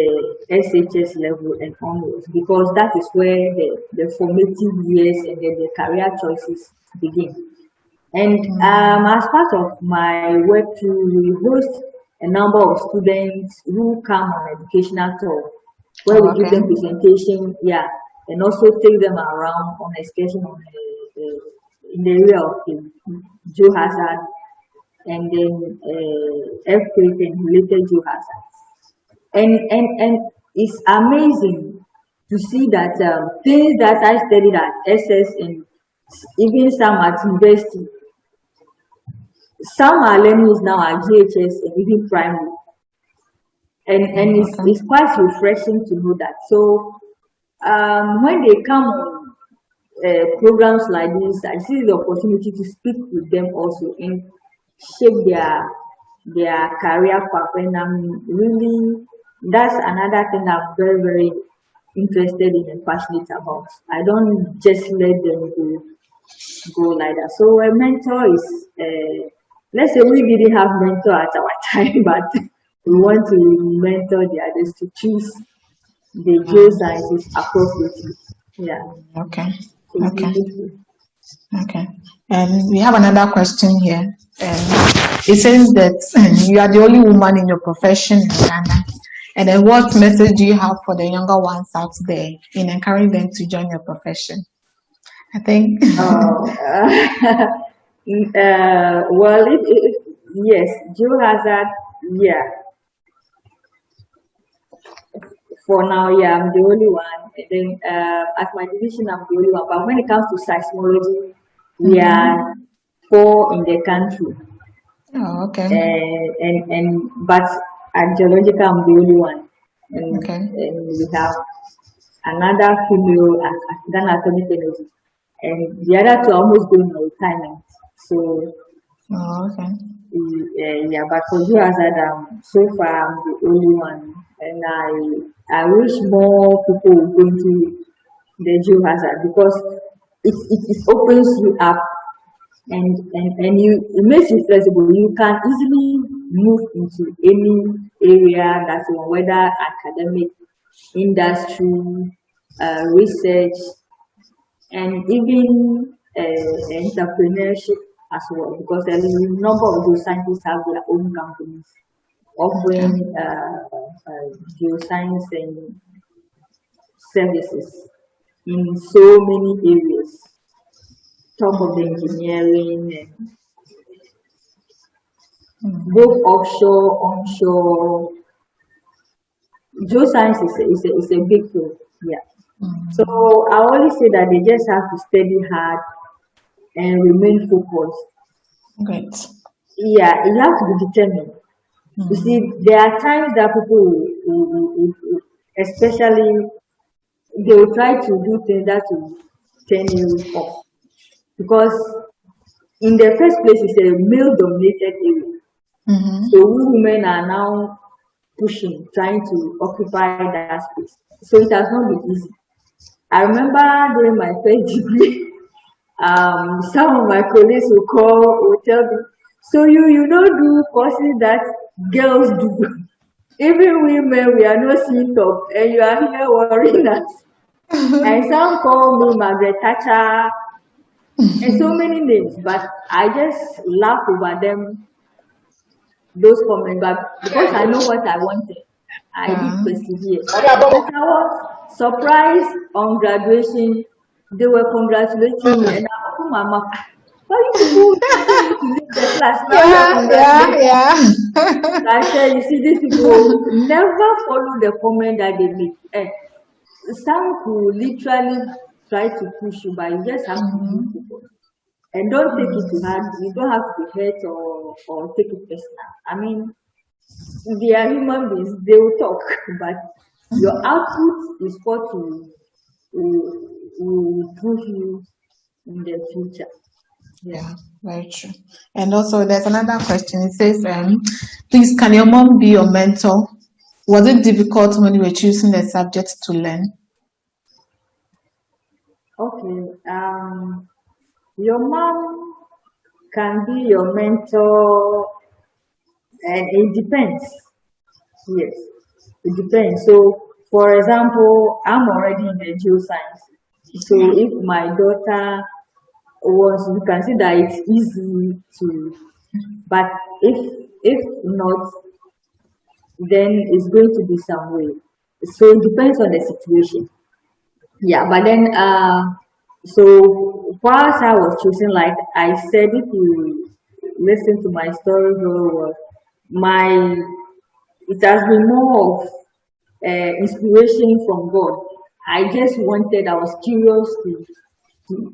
SHS level and onwards, because that is where the formative years and then the career choices begin. And as part of my work too, we host a number of students who come on educational tour where we give them presentation, and also take them around on excursion in the area of the geohazard and then earthquake and related geohazards. And it's amazing to see that things that I studied at SS and even some at university, some are learning now at GHS and even primary. And it's quite refreshing to know that. So when they come on programs like this, I see the opportunity to speak with them also and shape their career path. And I'm really, that's another thing I'm very, very interested in and passionate about. I don't just let them go like that. So a mentor is, let's say we didn't have mentor at our time, but we want to mentor the others to choose the geosciences appropriately. Yeah. Okay. It's Okay. beautiful. Okay. And we have another question here. It says that you are the only woman in your profession in Ghana. And then what message do you have for the younger ones out there in encouraging them to join your profession? I think. Oh, well, yes, geohazard, yeah. For now, yeah, I'm the only one. And then at my division, I'm the only one. But when it comes to seismology, we are four in the country. Oh, okay. But at geological, I'm the only one. Okay. And we have another female at Ghana Atomic Energy. And the other two are almost going on retirement. So Oh, okay. yeah, but for geohazard, so far I'm the only one, and I wish more people would go into the geohazard because it opens you up and it makes you flexible. You can easily move into any area that's on, whether academic, industry, research, and even entrepreneurship as well, because a number of those scientists have their own companies Okay. offering geoscience and services in so many areas, top of the engineering, and both offshore, onshore. Geoscience is a big field, yeah. So I always say that they just have to study hard and remain focused. Great. Yeah, you have to be determined. You see, there are times that people, especially, they will try to do things that will turn you off. Because in the first place, it's a male-dominated area. So we women are now pushing, trying to occupy that space. So it has not been easy. I remember during my first degree, some of my colleagues will tell me, so you don't do courses that girls do. Even women, we are not seeing top, and you are here worrying us. And some call me Margaret Thatcher, and so many names, but I just laugh over them, those comments. But because I know what I wanted, I did persevere. But I was surprised on graduation. They were congratulating me, and I opened my mouth. Why you people telling me to leave the class? Now you're congratulating. I said, you see, these people never follow the comment that they make. Some could literally try to push you, but you just have to be people. And don't take it to heart. You don't have to hurt or take it personal. I mean, they are human beings, they will talk, but your output is what will prove you in the future. Yeah, very true. And also, there's another question. It says, please, can your mom be your mentor? Was it difficult when you were choosing the subject to learn? Okay. Your mom can be your mentor, and it depends. Yes, it depends. So, for example, I'm already in the geoscience. So, if my daughter was, you can see that it's easy to, but if not, then it's going to be some way. So it depends on the situation. Yeah, but then so whilst I was choosing, like I said, if you listen to my story very well, my it has been more of inspiration from God. I was curious to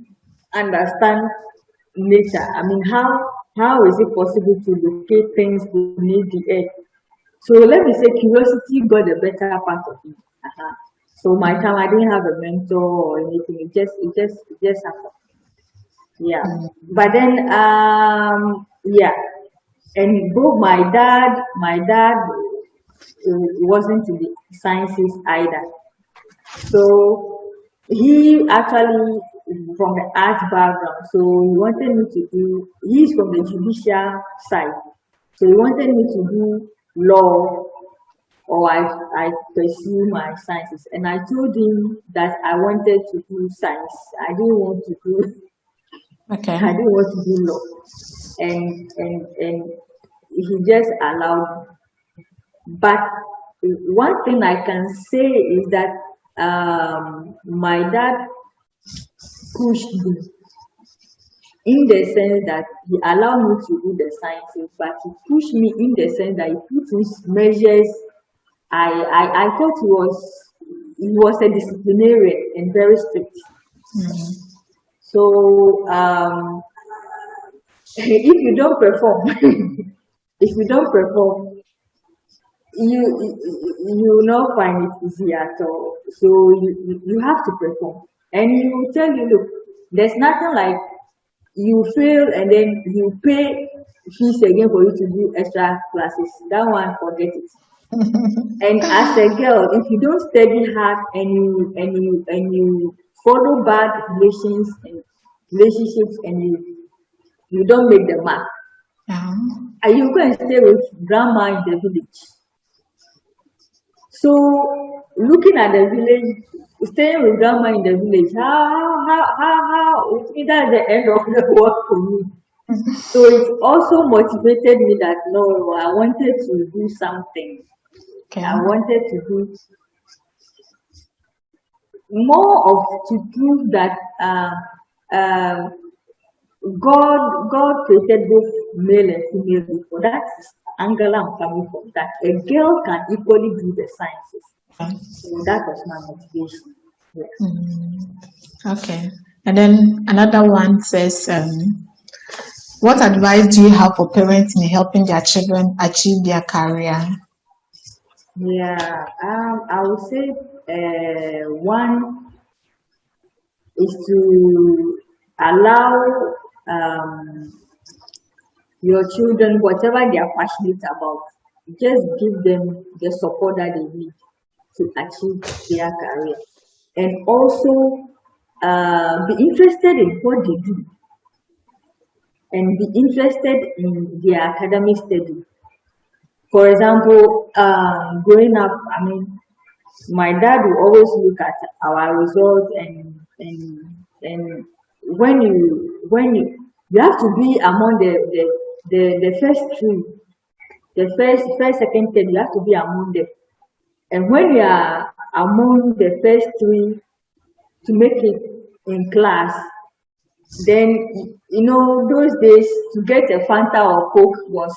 understand nature. I mean, how is it possible to locate things beneath the earth? So let me say curiosity got the better part of me. So my time I didn't have a mentor or anything. It just happened. Yeah. But then yeah. And both my dad wasn't in the sciences either. So he actually from the arts background. So he wanted me to do. He's from the judicial side. So he wanted me to do law or I pursue my sciences. And I told him that I wanted to do science. I didn't want to do Okay. I didn't want to do law. And he just allowed me. But one thing I can say is that my dad pushed me in the sense that he allowed me to do the sciences, but he pushed me in the sense that he put in measures. I thought he was a disciplinarian and very strict. So if you don't perform, if you don't perform, you will not find it easy at all. So you have to perform, and he will tell you, look, there's nothing like you fail and then you pay fees again for you to do extra classes. That one, forget it. And as a girl, if you don't study hard and you follow bad relationships and you don't make the mark, Yeah. and you go and stay with grandma in the village. So looking at the village, staying with grandma in the village, how that's the end of the work for me. So it also motivated me that no, I wanted to do something. Okay. I wanted to do more of to prove that God created both male and female before. That's angle I'm coming from. That a girl can equally do the sciences. Okay. So that was my motivation. Yes. Okay. And then another one says, what advice do you have for parents in helping their children achieve their career? Yeah, I would say one is to allow your children whatever they are passionate about, just give them the support that they need to achieve their career, and also be interested in what they do and be interested in their academic study. For example, growing up, I mean, my dad will always look at our results and when you have to be among the first three, the first, second, third, you have to be among them. And when you are among the first three to make it in class, then those days to get a Fanta or Coke was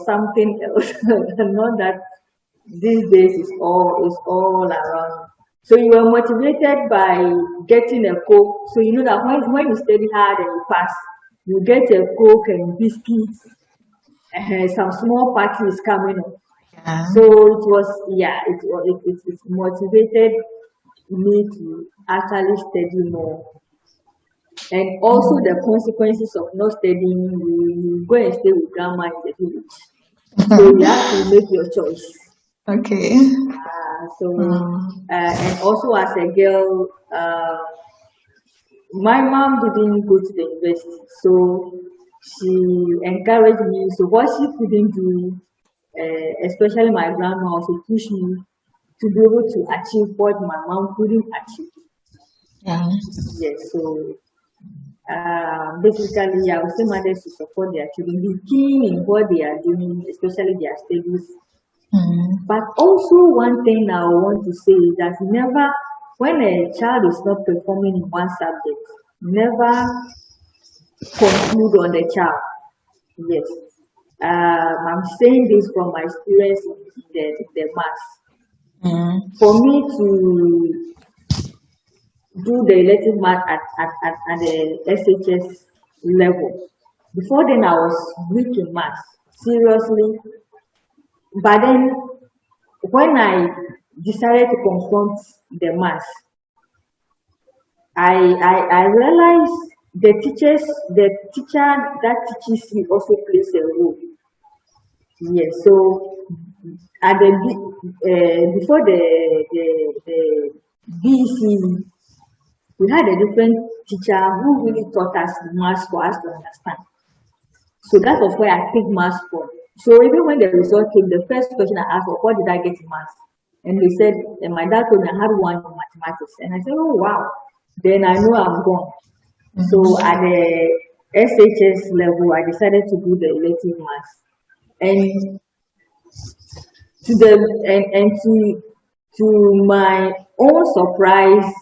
something else. Not that these days is all around. So you were motivated by getting a Coke. So you know that when you study hard and you pass, you get a Coke and biscuits, some small party is coming up. Yeah. So it was, yeah, it motivated me to actually study more. And also the consequences of not studying, you go and stay with grandma in the village. So you have to make your choice. Okay. And also as a girl, my mom didn't go to the university, so she encouraged me. So what she couldn't do, especially my grandma also pushed me to be able to achieve what my mom couldn't achieve. Yeah. Yes, so basically, I would say mothers to support their children, be keen in what they are doing, especially their studies. But also, one thing I want to say is that never, when a child is not performing in one subject, never conclude on the child. Yes, I'm saying this from my experience in the maths. For me to do the elective math at the SHS level. Before then, I was weak in math, seriously. But then, when I decided to confront the math, I realized the teacher that teaches you also plays a role. Yes, so at the before the BC, we had a different teacher who really taught us maths for us to understand. So that was where I picked maths from. So even when the result came, the first question I asked was, what did I get in maths? And they said, and my dad told me I had one in mathematics. And I said, oh, wow. Then I know I'm gone. So at the SHS level, I decided to do the elective maths. And to my own surprise,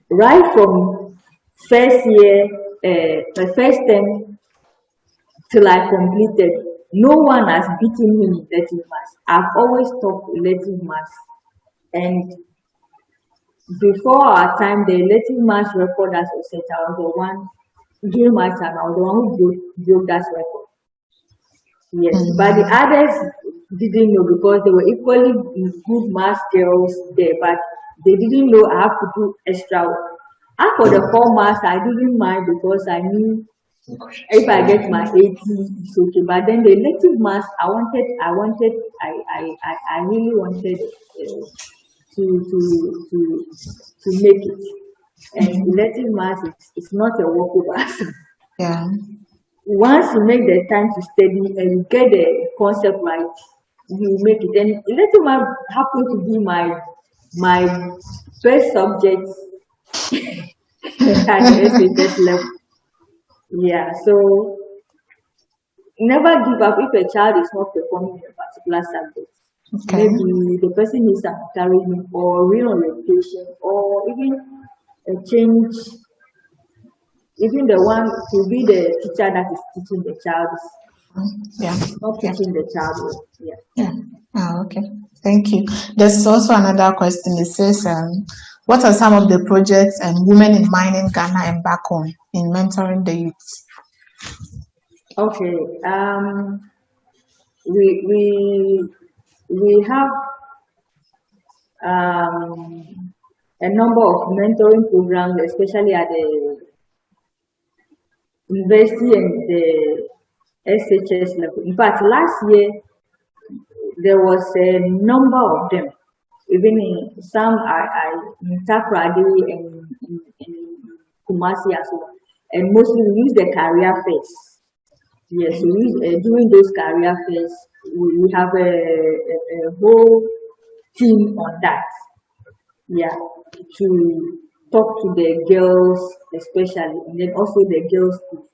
right from first year, the first term till I completed, no one has beaten me in elective maths. I've always taught elective maths. And before our time, the elective maths record that was set, I was the one, during my time, I was the one who broke that record. Yes, but the others didn't know because they were equally good maths girls there, but they didn't know I have to do extra work. And for the 4 maths, I didn't mind because I knew if I get my 80, it's okay. But then the elective maths, I really wanted to make it. And elective maths is not a walkover. Yeah. Once you make the time to study and you get the concept right, you make it. And elective math happened to be my first subject at the SHS level. Yeah, so never give up if a child is not performing in a particular subject. Okay. Maybe the person needs some encouragement or reorientation or even a change. Even the one to be the teacher that is teaching the child is not teaching the child. Yeah. Oh, okay. Thank you. There's also another question. It says, what are some of the projects and women in mining Ghana embark on in mentoring the youth? Okay. We have a number of mentoring programs, especially at the university and the SHS level. In fact, last year there was a number of them. Even in some in Takrady and in Kumasi as well. And mostly we use the career fairs. Yes, we use, during those career fairs, we have a whole team on that. Yeah, to talk to the girls especially, and then also the girls too.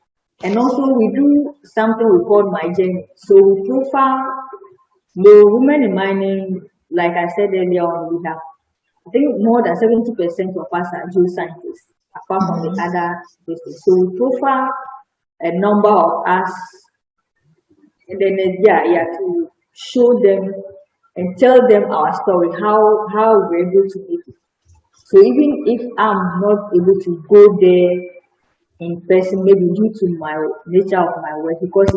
And also we do something we call My Journey. So we profile the women in mining, like I said earlier on, we have, I think more than 70% of us are geoscientists, apart from the other business. So we profile a number of us, and then to show them and tell them our story, how we're able to make it. So even if I'm not able to go there in person, maybe due to my nature of my work, because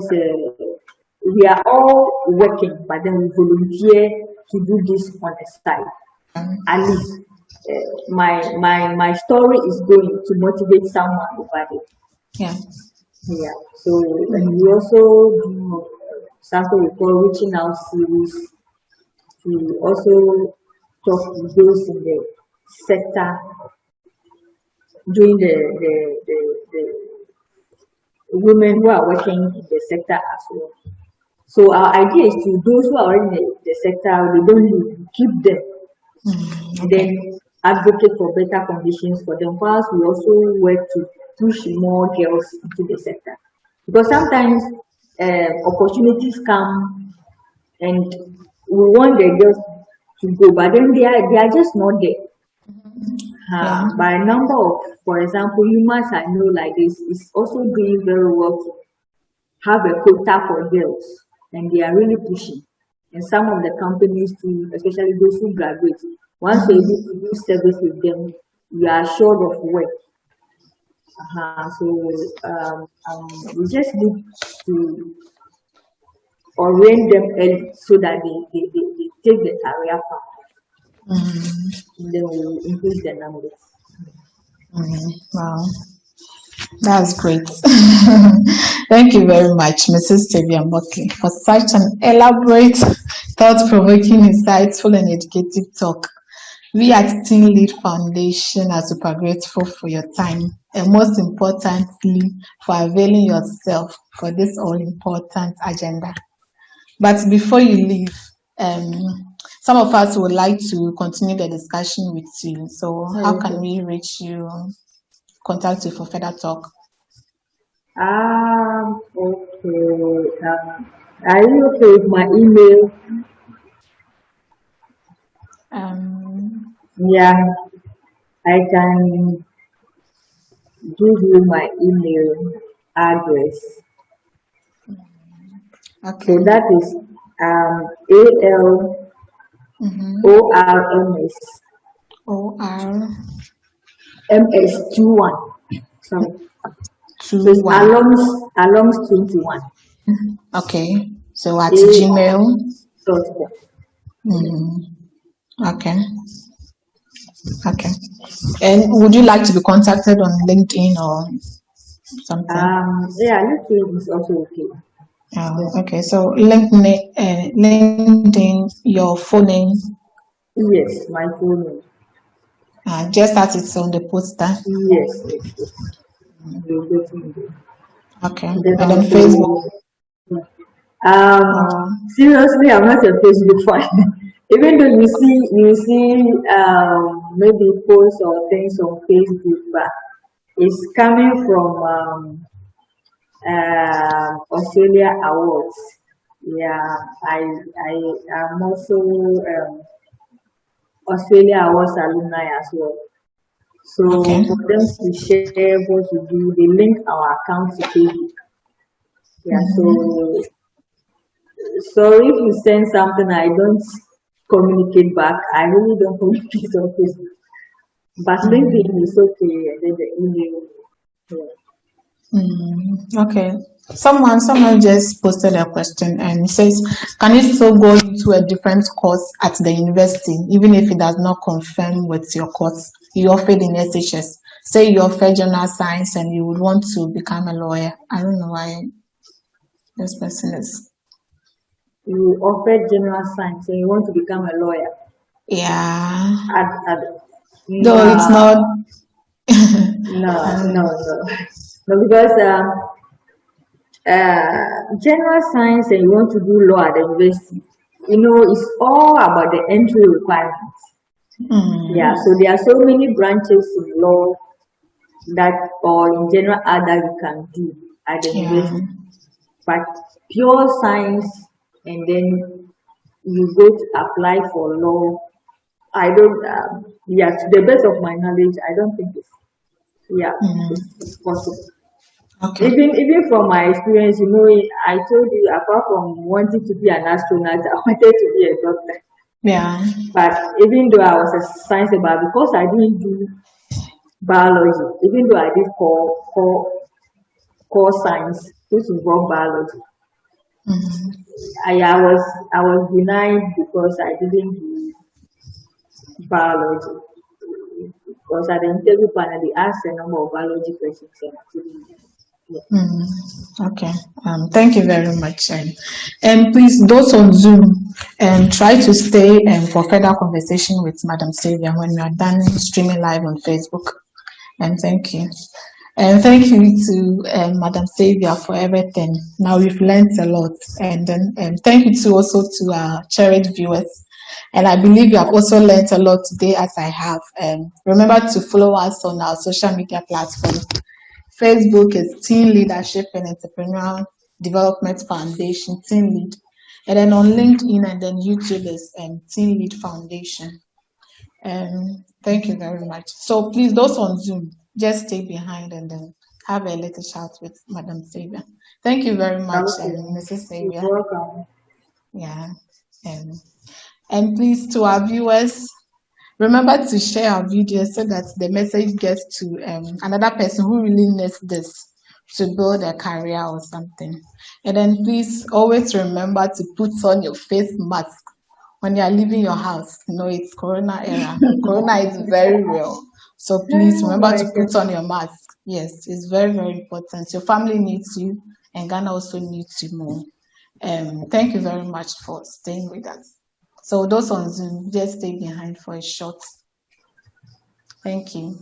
we are all working, but then we volunteer to do this on the side. At least my story is going to motivate someone over there. Yeah. Yeah. So we also do something we call reaching out series to also talk to those in the sector doing the women who are working in the sector as well. So our idea is to those who are in the sector, we don't leave, keep them, then advocate for better conditions for them, whilst we also work to push more girls into the sector. Because sometimes opportunities come and we want the girls to go, but then they are just not there. By a number of, for example, humans I know like this is also doing very well to have a quota for girls, and they are really pushing. And some of the companies too, especially those who graduate, once you're able to do service with them, you are assured of work. So we just need to orient them early so that they take the career path. And then we will increase the numbers. Wow, that's great. Thank you very much, Mrs. Saviour Morkley, for such an elaborate, thought-provoking, insightful, and educative talk. We at Teen Lead Foundation are super grateful for your time and most importantly, for availing yourself for this all-important agenda. But before you leave, some of us would like to continue the discussion with you. So how can we reach you, contact you for further talk? Okay. Are you okay with my email? Yeah, I can give you my email address. Okay. So that is ALORMS MS21. Sorry. So it's 21. alums 21. Okay. So at A Gmail. dot Okay. Okay. And would you like to be contacted on LinkedIn or something? Yeah, LinkedIn is also okay. Okay. So LinkedIn, your full name. Yes, my full name. Just as it's on the poster. Yes. You'll get me there. Okay. Then And then also, Facebook. seriously, I'm not a Facebook fan. Even though you see maybe posts or things on Facebook, but it's coming from Australia Awards. Yeah, I am also Australia Awards alumni as well. So Okay. for them to share what we do, they link our account to Facebook. Yeah, so if you send something I don't communicate back, I really don't communicate on Facebook. But LinkedIn is okay, and then the email. Yeah. Okay. Someone just posted a question and it says, can you still go into a different course at the university, even if it does not confirm with your course you offered in SHS? Say you offer general science and you would want to become a lawyer. I don't know why this person is. You offer general science and you want to become a lawyer. Yeah. No, it's No, not. no, because general science and you want to do law at the university, it's all about the entry requirements. Yeah, so there are so many branches in law that, or in general art, that you can do at the university. But pure science, and then you go to apply for law. I don't, yeah, to the best of my knowledge, I don't think it's possible. Okay. Even from my experience, I told you, apart from wanting to be an astronaut, I wanted to be a doctor. Yeah. But even though I was a science about, because I didn't do biology, even though I did core science, which involved biology, I was denied because I didn't do biology. Because at the interview panel, they asked a number of biology questions and I didn't do. Yeah. Okay. Thank you very much. And please, those on Zoom, try to stay for further conversation with Madam Saviour when we are done streaming live on Facebook. And thank you. And thank you to Madam Saviour for everything. Now we've learned a lot. And then thank you to also to our cherished viewers. And I believe you have also learned a lot today as I have. Remember to follow us on our social media platforms. Facebook is Teen Leadership and Entrepreneurial Development Foundation, Teen Lead. And then on LinkedIn and then YouTube is Teen Lead Foundation. Thank you very much. So please, those on Zoom, just stay behind and then have a little chat with Madam Saviour. Thank you very much, Mrs. Saviour. You're welcome. Yeah. And please, to our viewers, remember to share our video so that the message gets to another person who really needs this to build a career or something. And then please always remember to put on your face mask when you are leaving your house. It's Corona era. Corona is very real. So please remember to put on your mask. Yes, it's very, very important. Your family needs you and Ghana also needs you more. Thank you very much for staying with us. So those on Zoom, just stay behind for a short. Thank you.